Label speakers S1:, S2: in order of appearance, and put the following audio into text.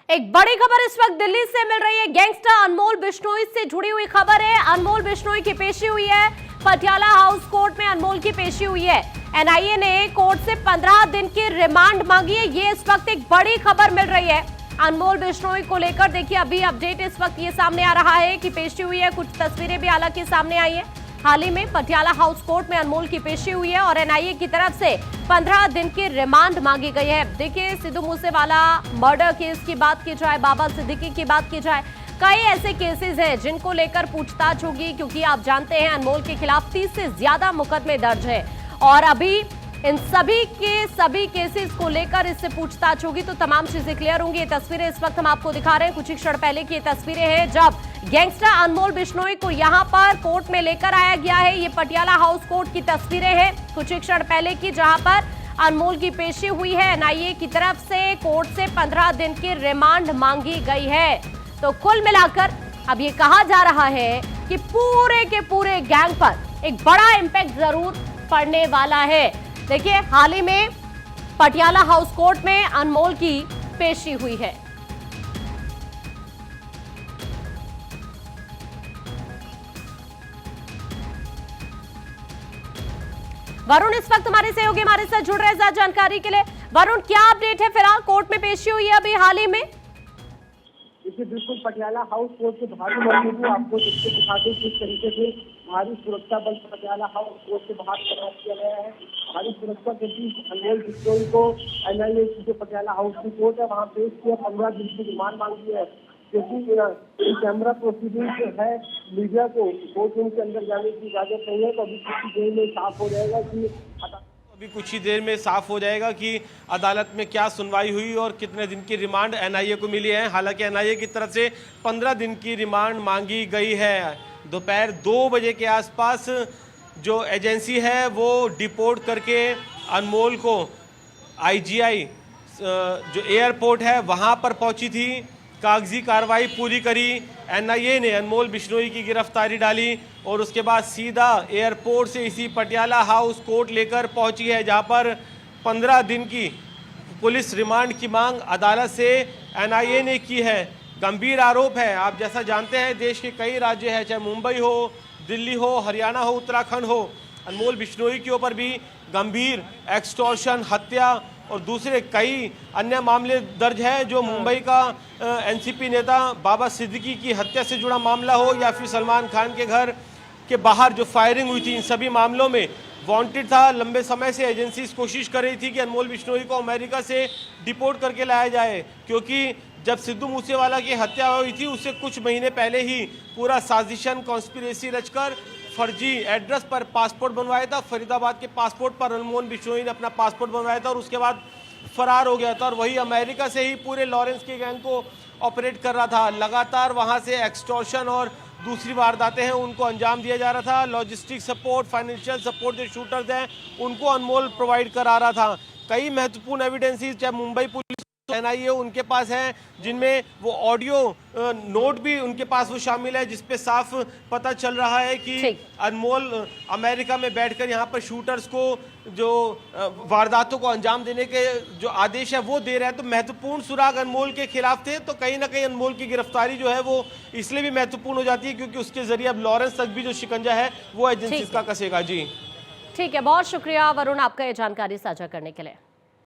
S1: एक बड़ी खबर इस वक्त दिल्ली से मिल रही है। गैंगस्टर अनमोल बिश्नोई से जुड़ी हुई खबर है। अनमोल बिश्नोई की पेशी हुई है पटियाला हाउस कोर्ट में। अनमोल की पेशी हुई है। एनआईए ने कोर्ट से 15 दिन की रिमांड मांगी है। ये इस वक्त एक बड़ी खबर मिल रही है अनमोल बिश्नोई को लेकर। देखिए अभी अपडेट इस वक्त ये सामने आ रहा है कि पेशी हुई है। कुछ तस्वीरें भी हालांकि सामने आई है। हाल ही में पटियाला हाउस कोर्ट में अनमोल की पेशी हुई है और एनआईए की तरफ से 15 दिन की रिमांड मांगी गई है। देखिए सिद्धू मूसेवाला मर्डर केस की बात की जाए, बाबा सिद्दीकी की बात की जाए, कई ऐसे केसेस हैं जिनको लेकर पूछताछ होगी, क्योंकि आप जानते हैं अनमोल के खिलाफ 30 से ज्यादा मुकदमे दर्ज है और अभी इन सभी केसेस को लेकर इससे पूछताछ होगी तो तमाम चीजें क्लियर होंगी। ये तस्वीरें इस वक्त हम आपको दिखा रहे हैं। कुछ ही क्षण पहले की ये तस्वीरें हैं जब गैंगस्टर अनमोल बिश्नोई को यहां पर कोर्ट में लेकर आया गया है। ये पटियाला हाउस कोर्ट की तस्वीरें हैं कुछ ही क्षण पहले की, जहां पर अनमोल की पेशी हुई है। एनआईए की तरफ से कोर्ट से 15 दिन की रिमांड मांगी गई है। तो कुल मिलाकर अब ये कहा जा रहा है कि पूरे के पूरे गैंग पर एक बड़ा इंपैक्ट जरूर पड़ने वाला है। देखिए हाल ही में पटियाला हाउस कोर्ट में अनमोल की पेशी हुई है। वरुण इस वक्त हमारे सहयोगी हमारे साथ जुड़ रहे हैं ज्यादा जानकारी के लिए। वरुण क्या अपडेट है? फिलहाल कोर्ट में पेशी हुई है अभी हाल ही में।
S2: देखिए बिल्कुल पटियाला हाउस कोर्ट के बाहर मौजूद हूँ। आपको इससे दिखाते किस तरीके से भारी सुरक्षा बल पटियाला हाउस कोर्ट के बाहर तैनात किया गया है। भारी सुरक्षा के बीच अनमोल बिश्नोई को एनआईए जो पटियाला हाउस की कोर्ट है वहाँ पेश किया। 15 दिन की रिमांड मांगी है, क्योंकि कैमरा प्रोसीडिंग जो है मीडिया को कोर्ट रूम के अंदर जाने की इजाजत नहीं है। तो अभी कुछ देर में साफ हो जाएगा कि
S3: अदालत में क्या सुनवाई हुई और कितने दिन की रिमांड एनआईए को मिली है। हालांकि एनआईए की तरफ से 15 दिन की रिमांड मांगी गई है। दोपहर 2 बजे के आसपास जो एजेंसी है वो डिपोर्ट करके अनमोल को आईजीआई जो एयरपोर्ट है वहां पर पहुंची थी। कागजी कार्रवाई पूरी करी। एनआईए ने अनमोल बिश्नोई की गिरफ्तारी डाली और उसके बाद सीधा एयरपोर्ट से इसी पटियाला हाउस कोर्ट लेकर पहुंची है, जहां पर 15 दिन की पुलिस रिमांड की मांग अदालत से एनआईए ने की है। गंभीर आरोप है। आप जैसा जानते हैं देश के कई राज्य हैं, चाहे मुंबई हो, दिल्ली हो, हरियाणा हो, उत्तराखंड हो, अनमोल बिश्नोई के ऊपर भी गंभीर एक्सटॉर्शन, हत्या और दूसरे कई अन्य मामले दर्ज हैं। जो मुंबई का एनसीपी नेता बाबा सिद्दीकी की हत्या से जुड़ा मामला हो या फिर सलमान खान के घर के बाहर जो फायरिंग हुई थी, इन सभी मामलों में वांटेड था। लंबे समय से एजेंसी कोशिश कर रही थी कि अनमोल बिश्नोई को अमेरिका से डिपोर्ट करके लाया जाए, क्योंकि जब सिद्धू मूसेवाला की हत्या हुई थी उससे कुछ महीने पहले ही पूरा साजिशन कॉन्स्पिरेसी रचकर फर्जी एड्रेस पर पासपोर्ट बनवाया था। फरीदाबाद के पासपोर्ट पर अनमोल बिश्नोई ने अपना पासपोर्ट बनवाया था और उसके बाद फरार हो गया था और वही अमेरिका से ही पूरे लॉरेंस के गैंग को ऑपरेट कर रहा था। लगातार वहां से एक्सटॉर्शन और दूसरी वारदातें हैं उनको अंजाम दिया जा रहा था। लॉजिस्टिक सपोर्ट, फाइनेंशियल सपोर्ट जो शूटर्स हैं उनको अनमोल प्रोवाइड करा रहा था। कई महत्वपूर्ण एविडेंसेस चाहे मुंबई पुलिस एनआईए उनके पास है, जिनमें वो ऑडियो नोट भी उनके पास वो शामिल है, जिसपे साफ पता चल रहा है कि अनमोल अमेरिका में बैठकर यहाँ पर शूटर्स को जो वारदातों को अंजाम देने के जो आदेश है वो दे रहा है। तो महत्वपूर्ण सुराग अनमोल के खिलाफ थे। तो कहीं ना कहीं अनमोल की गिरफ्तारी जो है वो इसलिए भी महत्वपूर्ण हो जाती है क्योंकि उसके जरिए अब लॉरेंस तक भी जो शिकंजा है वो एजेंसी का कसेगा। जी
S1: ठीक है, बहुत शुक्रिया वरुण आपका ये जानकारी साझा करने के लिए।